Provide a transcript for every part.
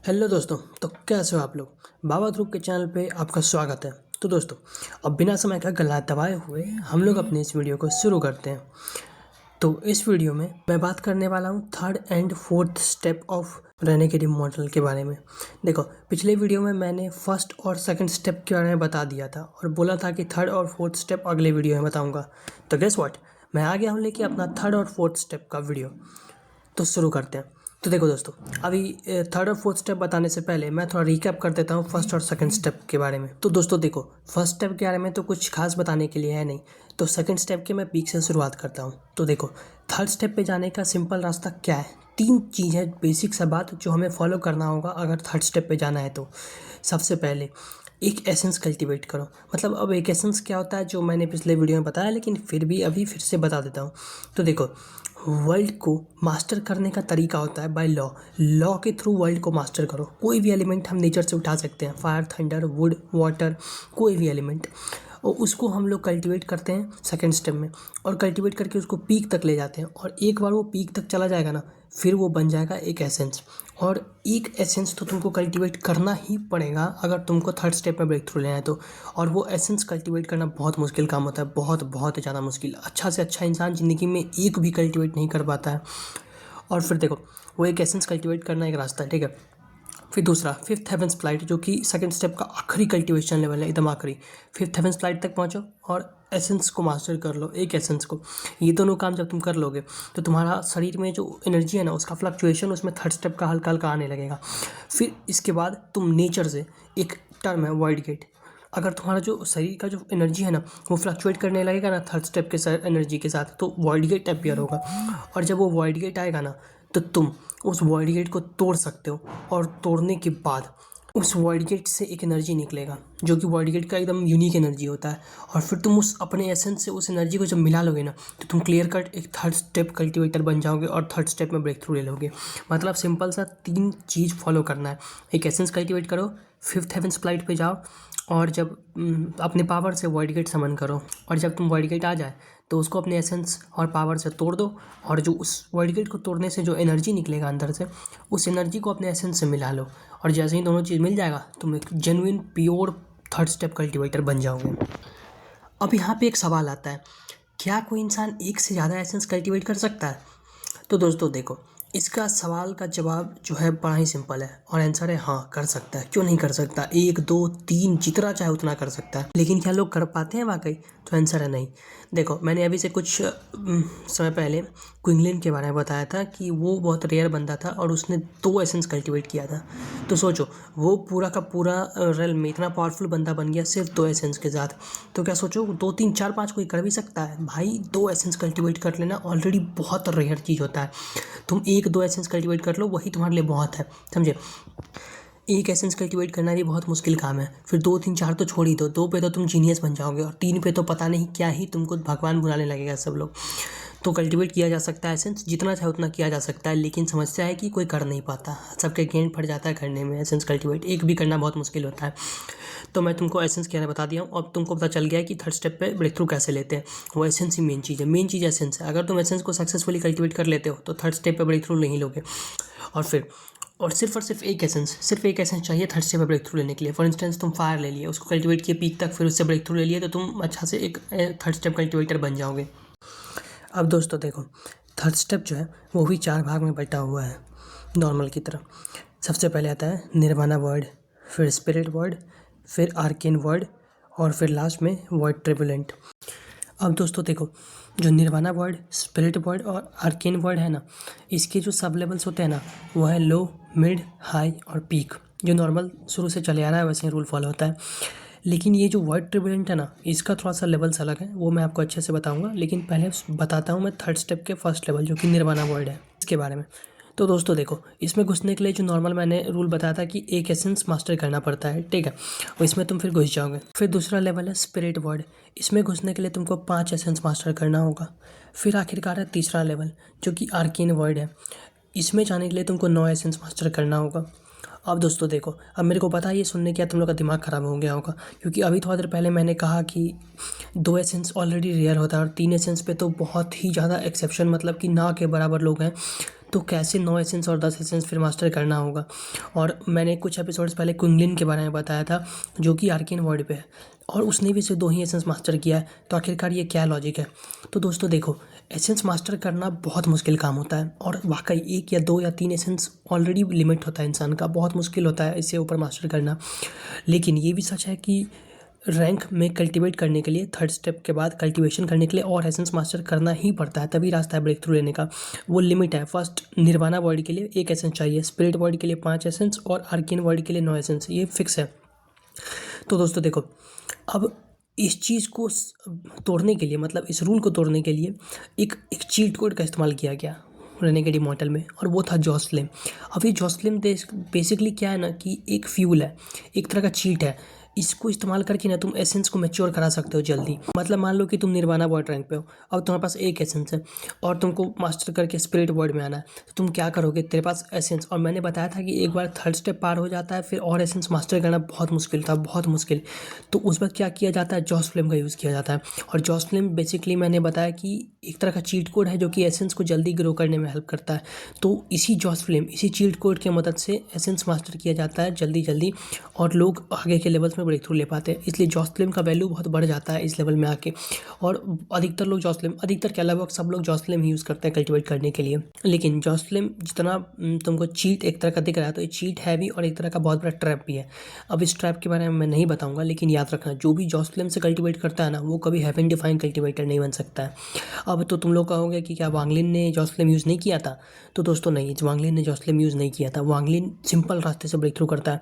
Hello दोस्तों। तो कैसे हो आप लोग। बाबा ग्रुप के चैनल पे आपका स्वागत है। तो दोस्तों, अब बिना समय का गला दबाए हुए हम लोग अपने इस वीडियो को शुरू करते हैं। तो इस वीडियो में मैं बात करने वाला हूँ third and fourth step of regenerative model के बारे में। देखो, पिछले वीडियो में मैंने फर्स्ट और सेकंड स्टेप के बारे में बता दिया था और बोला था कि थर्ड और फोर्थ स्टेप अगले वीडियो में बताऊँगा। तो गेस व्हाट, मैं आ गया हूँ लेके अपना थर्ड और फोर्थ स्टेप का वीडियो। तो शुरू करते हैं। तो देखो दोस्तों, अभी थर्ड और फोर्थ स्टेप बताने से पहले मैं थोड़ा रिकैप कर देता हूँ फर्स्ट और सेकंड स्टेप के बारे में। तो दोस्तों देखो, फर्स्ट स्टेप के बारे में तो कुछ खास बताने के लिए है नहीं, तो सेकंड स्टेप के मैं पीक से शुरुआत करता हूँ। तो देखो, थर्ड स्टेप पे जाने का सिंपल रास्ता क्या है। तीन चीज़ है, बेसिक सा बात जो हमें फॉलो करना होगा अगर थर्ड स्टेप पे जाना है। तो सबसे पहले एक एसेंस कल्टीवेट करो। मतलब अब एक एसेंस क्या होता है जो मैंने पिछले वीडियो में बताया, लेकिन फिर भी अभी फिर से बता देता हूँ। तो देखो, वर्ल्ड को मास्टर करने का तरीका होता है बाय लॉ। लॉ के थ्रू वर्ल्ड को मास्टर करो। कोई भी एलिमेंट हम नेचर से उठा सकते हैं, फायर, थंडर, वुड, वाटर, कोई भी एलिमेंट, और उसको हम लोग कल्टीवेट करते हैं सेकंड स्टेप में, और कल्टीवेट करके उसको पीक तक ले जाते हैं। और एक बार वो पीक तक चला जाएगा ना, फिर वो बन जाएगा एक एसेंस। और एक एसेंस तो तुमको कल्टीवेट करना ही पड़ेगा अगर तुमको थर्ड स्टेप में ब्रेक थ्रू लेना है तो। और वो एसेंस कल्टीवेट करना बहुत मुश्किल काम होता है, बहुत बहुत ज़्यादा मुश्किल। अच्छा से अच्छा इंसान ज़िंदगी में एक भी कल्टीवेट नहीं कर पाता है। और फिर देखो, वो एक एसेंस कल्टीवेट करना एक रास्ता है, ठीक है। फिर दूसरा फिफ्थ हेवन स्प्लाइट, जो कि सेकंड स्टेप का आखिरी कल्टीवेशन लेवल है, एकदम आखिरी। फिफ्थ हेवन स्प्लाइट तक पहुंचो और एसेंस को मास्टर कर लो, एक एसेंस को। ये दोनों काम जब तुम कर लोगे तो तुम्हारा शरीर में जो एनर्जी है ना, उसका फ्लक्चुएशन उसमें थर्ड स्टेप का हल्का हल्का आने लगेगा। फिर इसके बाद तुम नेचर से, एक टर्म है वाइड गेट, अगर तुम्हारा जो शरीर का जो एनर्जी है ना वो फ्लक्चुएट करने लगेगा ना थर्ड स्टेप के एनर्जी के साथ, तो वॉइड गेट अपीयर होगा। और जब वो वॉइड गेट आएगा ना, तो तुम उस वॉइड गेट को तोड़ सकते हो। और तोड़ने के बाद उस वॉइड गेट से एक एनर्जी निकलेगा जो कि वॉइड गेट का एकदम यूनिक एनर्जी होता है। और फिर तुम उस अपने एसेंस से उस एनर्जी को जब मिला लोगे ना, तो तुम क्लियर कट एक थर्ड स्टेप कल्टीवेटर बन जाओगे और थर्ड स्टेप में ब्रेक थ्रू ले लोगे। मतलब सिंपल सा तीन चीज़ फॉलो करना है। एक एसेंस कल्टीवेट करो, फिफ्थ हेवन स्प्लाइट पे जाओ, और जब अपने पावर से वॉइड गेट समन करो, और जब तुम वॉइड गेट आ जाए तो उसको अपने एसेंस और पावर से तोड़ दो। और जो उस वॉइड गेट को तोड़ने से जो एनर्जी निकलेगा अंदर से, उस एनर्जी को अपने एसेंस से मिला लो। और जैसे ही दोनों चीज़ मिल जाएगा, तुम एक genuine pure third step cultivator बन जाओगे। अब यहाँ पे एक सवाल आता है, क्या कोई इंसान एक से ज़्यादा एसेंस कल्टीवेट कर सकता है? तो दोस्तों देखो, इसका सवाल का जवाब जो है बड़ा ही सिंपल है, और आंसर है हाँ, कर सकता है। क्यों नहीं कर सकता? एक, दो, तीन, जितना चाहे उतना कर सकता है। लेकिन क्या लोग कर पाते हैं वाकई? तो आंसर है नहीं। देखो, मैंने अभी से कुछ समय पहले क्विंगलिन के बारे में बताया था कि वो बहुत रेयर बंदा था और उसने 2 एसेंस कल्टीवेट किया था। तो सोचो, वो पूरा का पूरा रेल में इतना पावरफुल बंदा बन गया सिर्फ 2 एसेंस के साथ। तो क्या सोचो, 2, 3, 4, 5 कोई कर भी सकता है? भाई, 2 एसेंस कल्टीवेट कर लेना ऑलरेडी बहुत रेयर चीज़ होता है। तुम 1-2 एसेंस कल्टीवेट कर लो, वही तुम्हारे लिए बहुत है, समझे। एक एसेंस कल्टीवेट करना भी बहुत मुश्किल काम है। फिर 2, 3, 4 तो छोड़ ही दो, 2 पे तो तुम जीनियस बन जाओगे, और 3 पे तो पता नहीं क्या ही तुमको भगवान बुलाने लगेगा सब लोग। तो कल्टीवेट किया जा सकता है एसेंस, जितना चाहे उतना किया जा सकता है, लेकिन समस्या है कि कोई कर नहीं पाता। सबके गेंद फट जाता है करने में। एसेंस कल्टीवेट एक भी करना बहुत मुश्किल होता है। तो मैं तुमको एसेंस क्या है बता दिया हूँ। अब तुमको पता चल गया है कि थर्ड स्टेप पे ब्रेक थ्रू कैसे लेते हैं। वो एसेंस ही मेन चीज़ है। मेन चीज़ एसेंस है। अगर तुम एसेंस को सक्सेसफुली कल्टीवेट कर लेते हो तो थर्ड स्टेप पे ब्रेक थ्रू नहीं लोगे। और सिर्फ एक एसेंस चाहिए थर्ड स्टेप पे ब्रेक थ्रू लेने के लिए। फॉर इंस्टेंस, तुम फायर ले लिए, उसको कल्टीवेट किए पीक तक, फिर उससे ब्रेक थ्रू ले लिए, तो तुम अच्छा से एक थर्ड स्टेप कल्टीवेटर बन जाओगे। अब दोस्तों देखो, थर्ड स्टेप जो है वो भी 4 भाग में बटा हुआ है नॉर्मल की तरह। सबसे पहले आता है निर्वाणा वर्ड, फिर स्पिरिट वर्ड, फिर आर्केन वर्ड, और फिर लास्ट में वर्ड ट्रिबुलेंट। अब दोस्तों देखो, जो निर्वाणा वर्ड, स्पिरिट वर्ड और आर्केन वर्ड है ना, इसके जो सब लेवल्स होते हैं ना, वो है लो, मिड, हाई और पीक। जो नॉर्मल शुरू से चले आ रहा है वैसे ही रूल फॉलो होता है। लेकिन ये जो वर्ड ट्रिबुलेंट है ना, इसका थोड़ा सा लेवल्स अलग है, वो मैं आपको अच्छे से बताऊंगा। लेकिन पहले बताता हूँ मैं थर्ड स्टेप के फर्स्ट लेवल, जो कि निर्वाणा वर्ड है, इसके बारे में। तो दोस्तों देखो, इसमें घुसने के लिए जो नॉर्मल मैंने रूल बताया था कि एक एसेंस मास्टर करना पड़ता है, ठीक है, और इसमें तुम फिर घुस जाओगे। फिर दूसरा लेवल है स्पिरिट वर्ड। इसमें घुसने के लिए तुमको 5 एसेंस मास्टर करना होगा। फिर आखिरकार है तीसरा लेवल, जो कि आर्केन वर्ड है। इसमें जाने के लिए तुमको 9 एसेंस मास्टर करना होगा। अब दोस्तों देखो, अब मेरे को पता है ये सुनने के बाद तुम लोग का दिमाग ख़राब हो गया होगा, क्योंकि अभी थोड़ा देर पहले मैंने कहा कि 2 एसेंस ऑलरेडी रेयर होता है और 3 एसेंस पे तो बहुत ही ज़्यादा एक्सेप्शन, मतलब कि ना के बराबर लोग हैं। तो कैसे 9 एसेंस और 10 एसेंस फिर मास्टर करना होगा। और मैंने कुछ एपिसोड्स पहले क्विंगलिन के बारे में बताया था, जो कि आर्केन वर्ल्ड पे है, और उसने भी सिर्फ 2 ही एसेंस मास्टर किया है। तो आखिरकार ये क्या लॉजिक है। तो दोस्तों देखो, एसेंस मास्टर करना बहुत मुश्किल काम होता है, और वाकई 1 या 2 या 3 एसेंस ऑलरेडी लिमिट होता है इंसान का, बहुत मुश्किल होता है इससे ऊपर मास्टर करना। लेकिन ये भी सच है कि रैंक में कल्टीवेट करने के लिए 3rd स्टेप के बाद कल्टीवेशन करने के लिए और एसेंस मास्टर करना ही पड़ता है, तभी रास्ता है ब्रेक थ्रू लेने का। वो लिमिट है। फर्स्ट निर्वाणा वर्ल्ड के लिए 1 एसेंस चाहिए, स्पिरिट वर्ल्ड के लिए 5 एसेंस और आर्केन वर्ल्ड के लिए 9 एसेंस, ये फिक्स है। तो दोस्तों देखो, अब इस चीज़ को तोड़ने के लिए, मतलब इस रूल को तोड़ने के लिए एक चीट कोड का इस्तेमाल किया गया रेनेगेड इमॉर्टल में, और वो था जॉसलिम। अब ये जॉसलिम बेसिकली क्या है ना, कि एक फ्यूल है, एक तरह का चीट है। इसको इस्तेमाल करके ना तुम एसेंस को मैच्योर करा सकते हो जल्दी। मतलब मान लो कि तुम निर्वाणा वर्ल्ड रैंक पे हो, अब तुम्हारे पास 1 एसेंस है और तुमको मास्टर करके स्पिरिट वर्ल्ड में आना है, तो तुम क्या करोगे, तेरे पास एसेंस, और मैंने बताया था कि एक बार 3rd स्टेप पार हो जाता है फिर और एसेंस मास्टर करना बहुत मुश्किल था, बहुत मुश्किल। तो उस वक्त क्या किया जाता है, जॉस फ्लेम का यूज़ किया जाता है। और जॉस फ्लेम बेसिकली मैंने बताया कि एक तरह का चीट कोड है जो कि एसेंस को जल्दी ग्रो करने में हेल्प करता है। तो इसी जॉस फ्लेम, इसी चीट कोड की मदद से एसेंस मास्टर किया जाता है जल्दी जल्दी, और लोग आगे के लेवल्स में ब्रेक थ्रू ले पाते हैं। इसलिए जॉस फ्लेम का वैल्यू बहुत बढ़ जाता है इस लेवल में आके। और अधिकतर लोग जॉस फ्लेम, अधिकतर क्या, लगभग सब लोग जॉस फ्लेम ही यूज़ करते हैं कल्टिवेट करने के लिए। लेकिन जॉस फ्लेम जितना तुमको चीट एक तरह का दिख रहा है, तो ये चीट है भी और एक तरह का बहुत बड़ा ट्रैप भी है। अब इस ट्रैप के बारे में मैं नहीं बताऊंगा, लेकिन याद रखना, जो भी जॉस फ्लेम से कल्टिवेट करता है ना, वो कभी हेवन डिफाइन कल्टिवेटर नहीं बन सकता है। अब तो तुम लोग कहोगे कि क्या वांगलिन ने जॉस फ्लेम यूज़ नहीं किया था। तो दोस्तों नहीं, वांगलिन ने जॉस फ्लेम यूज़ नहीं किया था। वांगलिन सिंपल रास्ते से ब्रेक थ्रू करता है।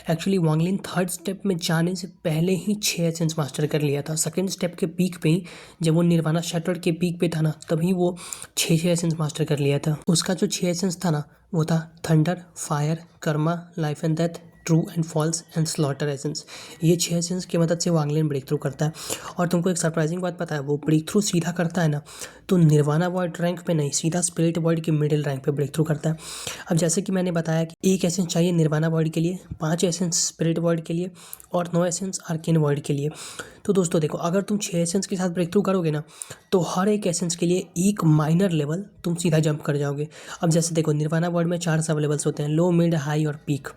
एक्चुअली वांगलिन 3rd स्टेप में जाने से पहले ही 6 एसेंस मास्टर कर लिया था। 2nd स्टेप के पीक पे ही, जब वो निर्वाणा शैटर्ड के पीक पे था ना, तभी वो 6 एसेंस मास्टर कर लिया था। उसका जो 6 एसेंस था ना, वो था thunder, fire, karma, life and death, true and false and slaughter essence. ये 6 एसेंस की मदद से वांगलिन ब्रेक थ्रू करता है। और तुमको एक सरप्राइजिंग बात पता है, वो ब्रेक थ्रू सीधा करता है ना, तो निर्वाणा वर्ल्ड रैंक पे नहीं, सीधा स्पिरिट वर्ल्ड के मिडिल रैंक पे ब्रेक थ्रू करता है। अब जैसे कि मैंने बताया कि 1 एसेंस चाहिए निर्वाणा वर्ल्ड के लिए, 5 एसेंस स्पिरिट वर्ल्ड के लिए और 9 एसेंस आर्केन वर्ल्ड के लिए। तो दोस्तों देखो, अगर तुम 6 एसेंस के साथ ब्रेक थ्रू करोगे ना, तो हर एक एसेंस के लिए एक माइनर लेवल तुम सीधा जंप कर जाओगे। अब जैसे देखो, निर्वाणा वर्ल्ड में 4 सब लेवल्स होते हैं, लो, मिड, हाई और पीक,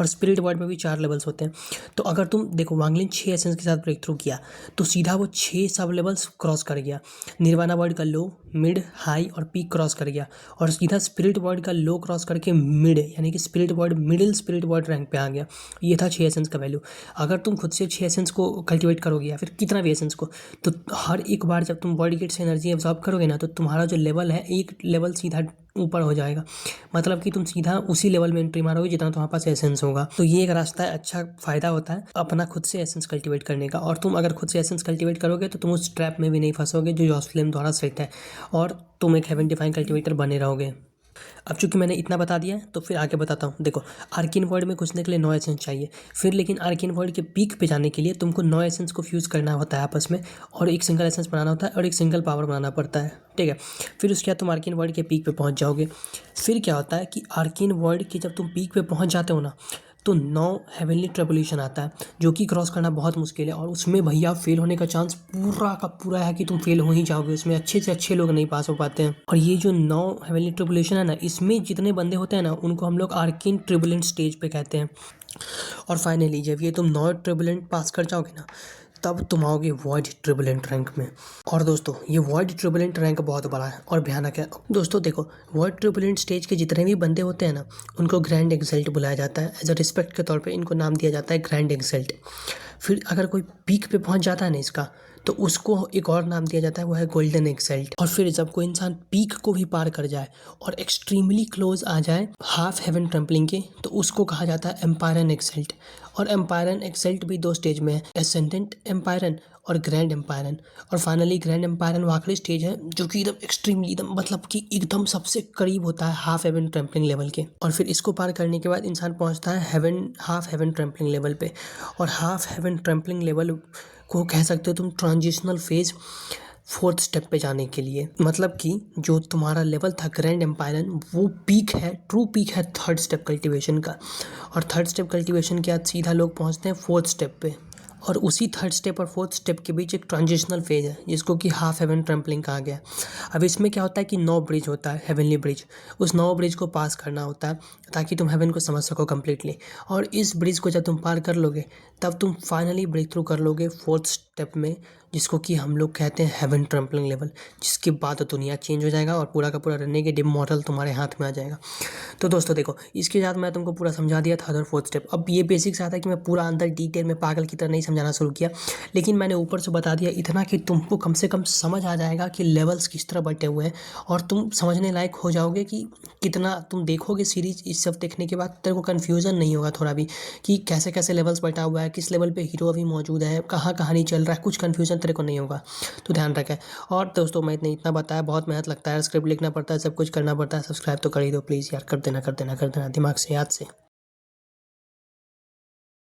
और स्पिरिट वर्ल्ड में भी 4 लेवल्स होते हैं। तो अगर तुम देखो, वांगलिन 6 एसेंस के साथ ब्रेक थ्रू किया, तो सीधा वो 6 सब लेवल्स क्रॉस कर गया। निर्वाणा वर्ल्ड का लो, मिड, हाई और पीक क्रॉस कर गया, और सीधा स्पिरिट वर्ल्ड का लो क्रॉस करके मिड, यानी कि spirit world, middle spirit world rank पे आ गया। ये था 6 एसेंस का वैल्यू। अगर तुम खुद से 6 एसेंस को कल्टिवेट करोगे, या फिर कितना भी एसेंस को, तो हर एक बार जब तुम बॉडी गेट से एनर्जी एब्जॉर्ब करोगे ना, तो तुम्हारा जो लेवल है, एक लेवल सीधा ऊपर हो जाएगा। मतलब कि तुम सीधा उसी लेवल में एंट्री मारोगे जितना तुम्हारे पास एसेंस होगा। तो ये एक रास्ता है, अच्छा फ़ायदा होता है अपना खुद से एसेंस कल्टिवेट करने का। और तुम अगर खुद से एसेंस कल्टिवेट करोगे, तो तुम उस ट्रैप में भी नहीं फंसोगे जो जॉस फ्लेम द्वारा सेट है, और तुम एक हेवन डिफाइन कल्टिवेटर बने रहोगे। अब चूंकि मैंने इतना बता दिया है, तो फिर आगे बताता हूँ। देखो, आर्केन वर्ल्ड में घुसने के लिए 9 एसेंस चाहिए। फिर लेकिन आर्केन वर्ल्ड के पीक पे जाने के लिए तुमको 9 एसेंस को फ्यूज़ करना होता है आपस में, और एक सिंगल एसेंस बनाना होता है, और एक सिंगल पावर बनाना पड़ता है, ठीक है। फिर उसके बाद तुम आर्केन वर्ल्ड के पीक पे पहुँच जाओगे। फिर क्या होता है कि आर्केन वर्ल्ड के जब तुम पीक पे पहुँच जाते हो ना, तो 9 हेवनली ट्रिबुलेशन आता है, जो कि क्रॉस करना बहुत मुश्किल है, और उसमें भैया फेल होने का चांस पूरा का पूरा है कि तुम फेल हो ही जाओगे। उसमें अच्छे से अच्छे लोग नहीं पास हो पाते हैं। और ये जो 9 हेवनली ट्रिबुलेशन है ना, इसमें जितने बंदे होते हैं ना, उनको हम लोग आर्केन ट्रिबुलेंट स्टेज पे कहते हैं। और फाइनली जब ये तुम 9 ट्रिबुलेंट पास कर जाओगे ना, तब तुम आओगे वॉइड ट्रिबुलेंट रैंक में। और दोस्तों, ये वॉइड ट्रिबुलेंट रैंक बहुत बड़ा है और भयानक है। दोस्तों देखो, वॉइड ट्रिबुलेंट स्टेज के जितने भी बंदे होते हैं ना, उनको ग्रैंड एक्सल्ट बुलाया जाता है। एज अ रिस्पेक्ट के तौर पे इनको नाम दिया जाता है ग्रैंड एक्सल्ट। फिर अगर कोई पीक पे पहुंच जाता है ना इसका, तो उसको एक और नाम दिया जाता है, वो है गोल्डन एक्सल्ट। और फिर जब कोई इंसान पीक को भी पार कर जाए और एक्सट्रीमली क्लोज आ जाए हाफ हेवन ट्रम्पलिंग के, तो उसको कहा जाता है एम्पायरन एक्सल्ट। और एम्पायरन एक्सल्ट भी 2 स्टेज में है, एसेंडेंट एम्पायरन और ग्रैंड एम्पायरन। और फाइनली ग्रैंड एम्पायरन वो आखिरी स्टेज है, जो कि एकदम एक्सट्रीमली, एकदम मतलब कि एकदम सबसे करीब होता है हाफ हेवन ट्रम्पलिंग लेवल के। और फिर इसको पार करने के बाद इंसान पहुंचता है हाफ हेवन ट्रम्पलिंग लेवल पे। और हाफ हेवन ट्रम्पलिंग लेवल को कह सकते हो तुम ट्रांजिशनल फेज 4th स्टेप पे जाने के लिए। मतलब कि जो तुम्हारा लेवल था ग्रैंड एम्पायरन, वो पीक है, ट्रू पीक है 3rd स्टेप कल्टीवेशन का। और 3rd स्टेप कल्टीवेशन के बाद सीधा लोग पहुंचते हैं 4th स्टेप पे। और उसी थर्ड स्टेप और फोर्थ स्टेप के बीच एक ट्रांजिशनल फेज है जिसको कि हाफ हेवन ट्रम्पलिंग कहा गया है। अब इसमें क्या होता है कि 9 ब्रिज होता है, हेवनली ब्रिज। उस 9 ब्रिज को पास करना होता है ताकि तुम हेवन को समझ सको कम्प्लीटली। और इस ब्रिज को जब तुम पार कर लोगे तब तुम फाइनली ब्रेक थ्रू कर लोगे फोर्थ स्टेप में, जिसको कि हम लोग कहते हैं हेवन ट्रम्पलिंग लेवल। जिसके बाद दुनिया चेंज हो जाएगा और पूरा का पूरा रेनेगेड इमॉर्टल तुम्हारे हाथ में आ जाएगा। तो दोस्तों देखो, इसके साथ मैं तुमको पूरा समझा दिया थर्ड और फोर्थ स्टेप। अब ये बेसिक्स आता है कि मैं पूरा अंदर डिटेल में पागल की तरह नहीं समझाना शुरू किया, लेकिन मैंने ऊपर से बता दिया इतना कि तुमको कम से कम समझ आ जाएगा कि लेवल्स किस तरह बटे हुए हैं, और तुम समझने लायक हो जाओगे कि कितना तुम देखोगे सीरीज। इस सब देखने के बाद तेरे को कन्फ्यूज़न नहीं होगा थोड़ा भी कि कैसे कैसे लेवल्स बटा हुआ है, किस लेवल पे हीरो अभी मौजूद है, कहाँ कहानी चल रहा है, कुछ कन्फ्यूज़न तेरे को नहीं होगा। तो ध्यान रखें। और दोस्तों मैं इतना बताया, बहुत मेहनत लगता है, स्क्रिप्ट लिखना पड़ता है, सब कुछ करना पड़ता है। सब्सक्राइब तो कर ही दो प्लीज़ यार, कर देना कर देना कर देना दिमाग से, याद से।